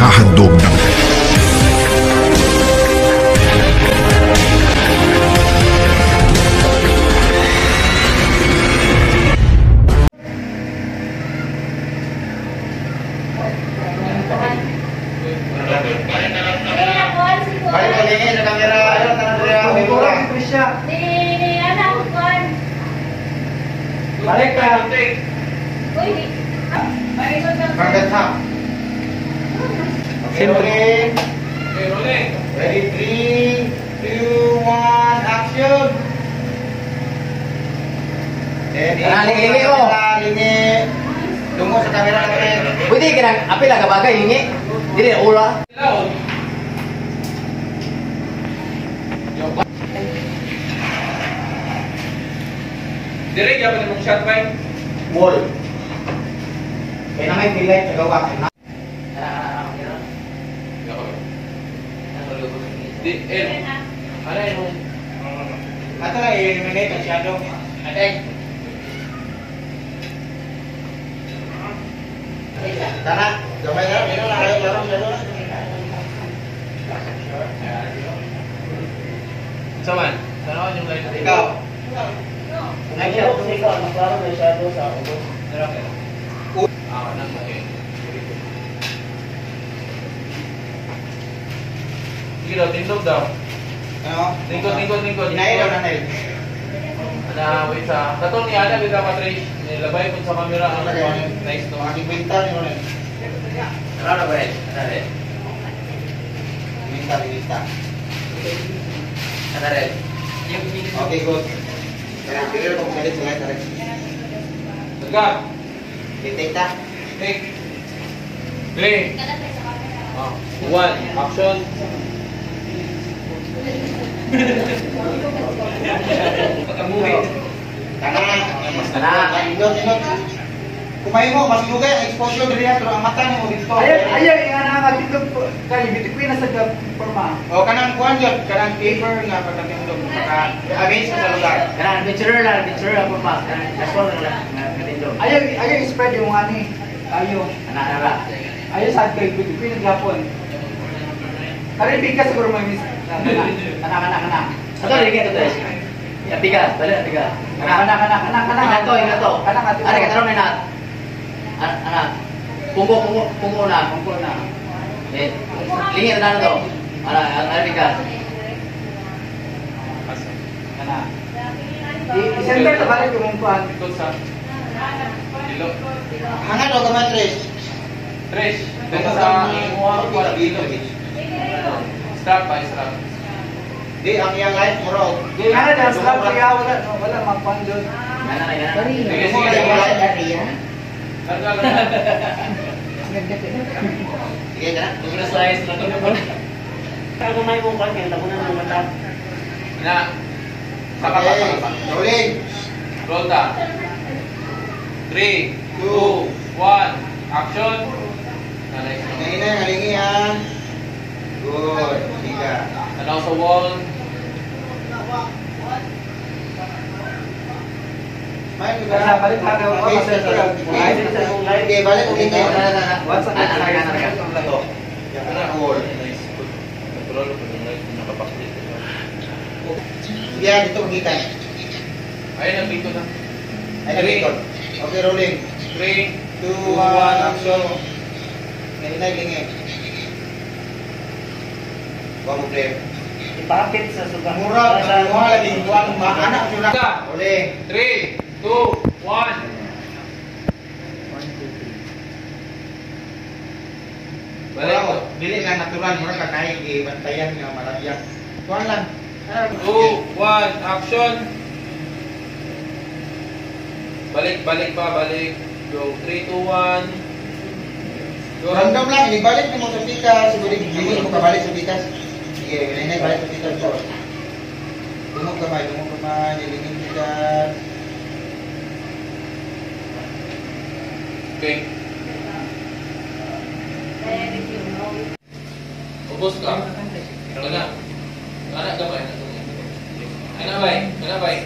naghahandog ng balik ka. Uy, Pagkat ha. Okay, rolling. Okay, rolling. Ready, 3, 2, 1, action. Lingi ko. Lingi. Tungo sa kamera natin. Pwede ka nang apil ang kabagay, hingi. Dili na ula. Direk, yapan mong shot ba? Wall. Kaya na may pilay sa gawa. Di, ano yung... Ato na i-eliminate ang shadow. Atek. Tara, gamay na. Meron na kayo. Laro, shadow na. Saman, tanawan yung light. Ikaw. Nagsiyaw ko sa ikaw, naklaro na shadow sa ubos. Okay. Sige daw, tindog daw. Ano? Tingkod. Inayin daw na nail. Ana, wait sa. Katong ni Ana, kita Patrice. Nilabay ko sa camera ang nice to. Aking binta ni Ronel. Ano na ba rin? Ano rin? Binta. Ano rin? Okay, good. Kaya, tigil kong salit sa light na rin. Tagka. Take ta. Take. 3. 1. Action. Pag-movie. Tana. Indot. Kumain mo, mas lugay ang exposure dili na, pero ang mata ni mo dito. Ayaw, nga nakakatindog po. Kaya, bitikuin na sa forma. O, kanang kuhan yun, kanang paper nga pagkatindog. Against sa lugar. Kanang picture lang po pa. Kanang casual lang katindog. Ayaw, spread yung ani. Ayaw. Anak-anak. Ayaw sa kay bitikuin ng Japon. Karibig ka siguro may miss. Anak. Ito, ligay ito. Yang tiga, balik tiga. Anak. Ingat to. Anak. Ada kata orang nak. Anak. Punggu na. Lingit na to. Ada tiga. Anak. I-center na balik yung kuhan. Ikot sa. Dilo. Hangat o kamay, Trish? 3. Dito sa imuha ko para dilo. Strap. Di, ang iyang light mo raw. Yung nga na, slap kaya wala magkuhan doon. Sige. Sige, ka na. Tugas size lang ito. Kaya may mong kuhan, kaya tapunan ng mata. Na. Saka pa. Rolling. Roll ta. 3, 2, 1. Action. Ngalingi ha. Good. Sige. Tanaw sa wall. Kaya balik na daw ako kasi Okay, balik ulit kayo. What's up? Yan na, wall. Control ko ng light nakapaklit. Yan, dito magitan. Ayun, dito na. Ay, nabikon. Okay, rolling. 3, 2, 1, action. Lingi. Huwag mo play. Ipakit sa suga. Murag, murag lagi. Huwag maanak sila. Rolling. 3, 2, 1. Balik ko. Dili lang natural. Murag kakain. Ibantayan nga malagyan. Tuwan lang. 2, 1, action. Balik pa. Go. 3, 2, 1. Go. Random lang. Ibalik mo sa tikas. Siguro hindi mo kabalik sa tikas. Sige, ganyan balik sa tikas ko. Dumog kamay. Nilingin tikas. Okay. Ubus ka. Anak gamay. Anak bay.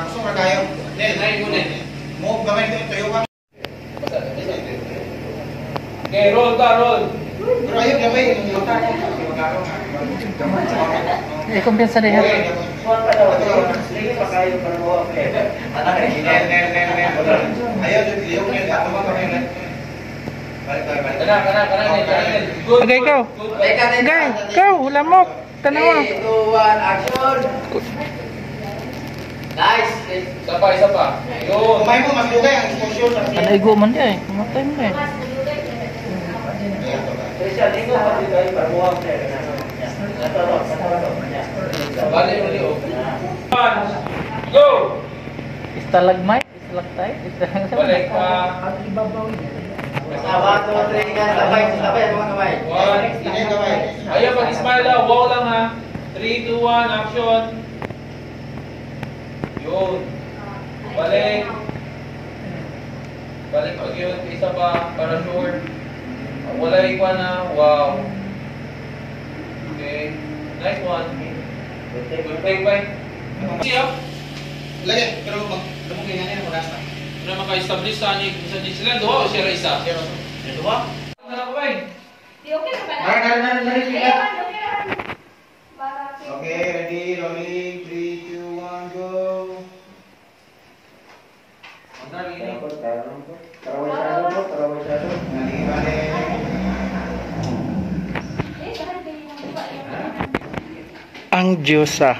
Gusto mo na tayo? Nain mo. Mo gamay ko tayo ka. Okay, roll ka, roll. Pero ayun, gamay. Eh, kumpiyansa na yan. Ayun, yung Good, Okay, good, go. good. Gay, go, lamok. Tanawa. 3, 2, 1, action! Nice! Isa pa, isa pa. Yun. Kumay mo, mas lugay ang exposure. Panaigo man di eh. Kumatay mo eh. Bali, uli, oh. One, go! Stalagmite? Stalactite? Balik pa. Sama, 2, 3, ka. Sabay, sabay, mga kamay. One. Ini gamay. Ayaw, pag-smile daw. Wow lang ha. 3, 2, 1, action. Yun. Balik. Balik pag yun. Isa pa, para sure. Wala ikwa na. Wow. Okay. Nice one. Good take, bye. Siya. Lagi, pero mag-lumugin nga nila mag-asta. Ano maka-establish sa ni sila? Duha o siya isa? Ito ba? Ano na ko ba? Okay, ready, rolling, 3, 2, 1, go. Balik. Ang Diyosa.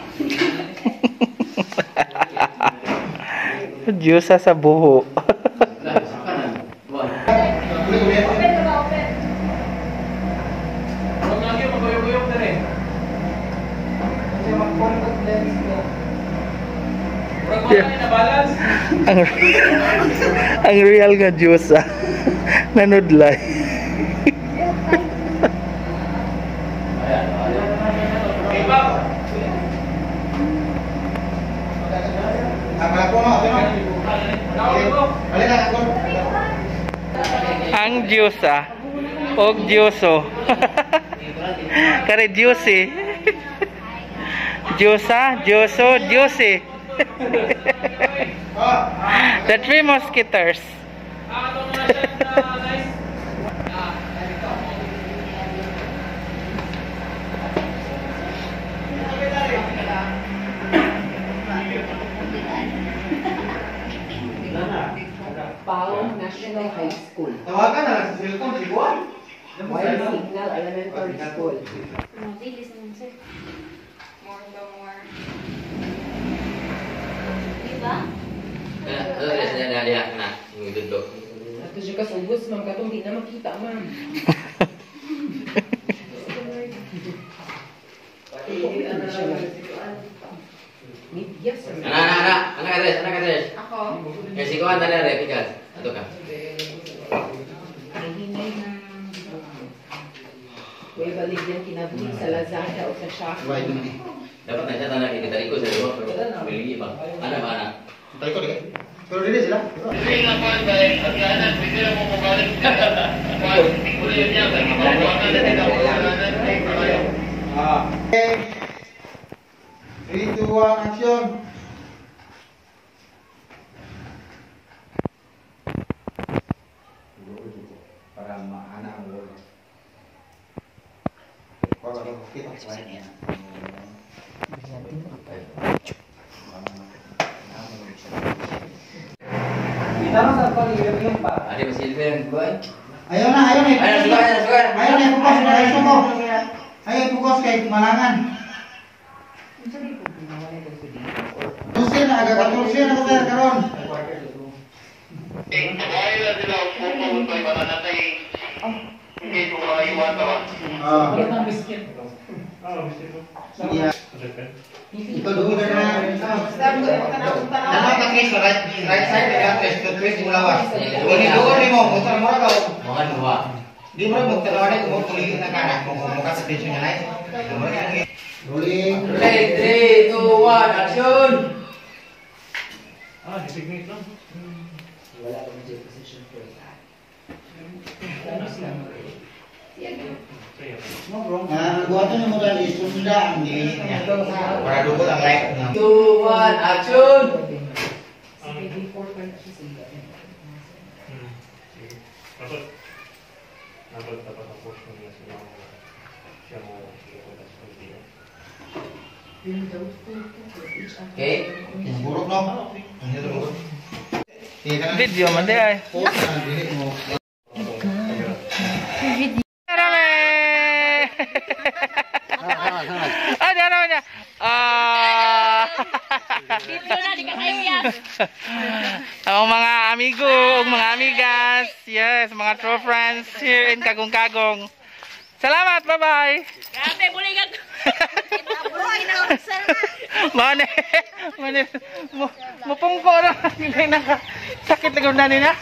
Diyosa sa buho. Ulit. Huwag nga kayo, mag-uyog-uyog na rin. Murag mo na na balance. ang real nga Diyosa. Nanudlay. Okay ba? Ako no, ako no. Tawag mo. Balik na ako. Ang Diyosa. Og Diyoso. Kare Diyose. Diyosa, Diyoso, Diyose. Oh. The Three Musketeers. Ano mo na siya na nice? Pao National High School. Tawagan na lang sa cellphone si Juan. While Signal Elementary School. Ano rin siya nalihat na? Yung dudok. Ato siya kasubos, ma'am. Katong di na makita, ma'am. Yes, sir. Anak Andres. Ako. Kasi ko ang dala rin, pikas. Ato ka. Nahinay na. Kuya baligyan kinabuli sa Lazada o sa Why Shopee. naman eh? Dapat na siya tanah kita tadi ko sa luar pero beli ba? Ana ba ana? Tayo ko dikit. Pero dili sila. Okay. 3, 2, 1, action. Para maana ang word. Kita sa niya. Ada masih film boy. Ayaw na. Ayo suka. Ayaw na, bukas na ayaw mo. Ayaw bukas kay malangan. Tusin na, agak tusin na ko karon. Ah. Iya. Ito dulu ka na. Dapat ka kay right side ka twist to twist mo lawas. Ini doon ni mo, mutar mo ra Mohon dua. Di mo mo tawari mo puli na kana mo ka sa tension nga nay. Rolling. Ready, 3, 2, 1, action. Wala pa medyo position ko. Buatan mo dali sunda ang dili niya. Para dugo ang right. 2, 1, action. Nagulog dapat ang post ko niya siya mo punta sa Pilipinas. Okay? Buruk no? Ano ito buruk? Video man di ay. Dili mo. Marami! Ah, di naman niya. Ang mga amigo, mga amigas, yes, mga true friends here in Kagong-Kagong. Salamat, bye-bye! Grabe, boleh ka. Boy, na sir. Mane, mupungko na, hindi na sakit na ganda nila.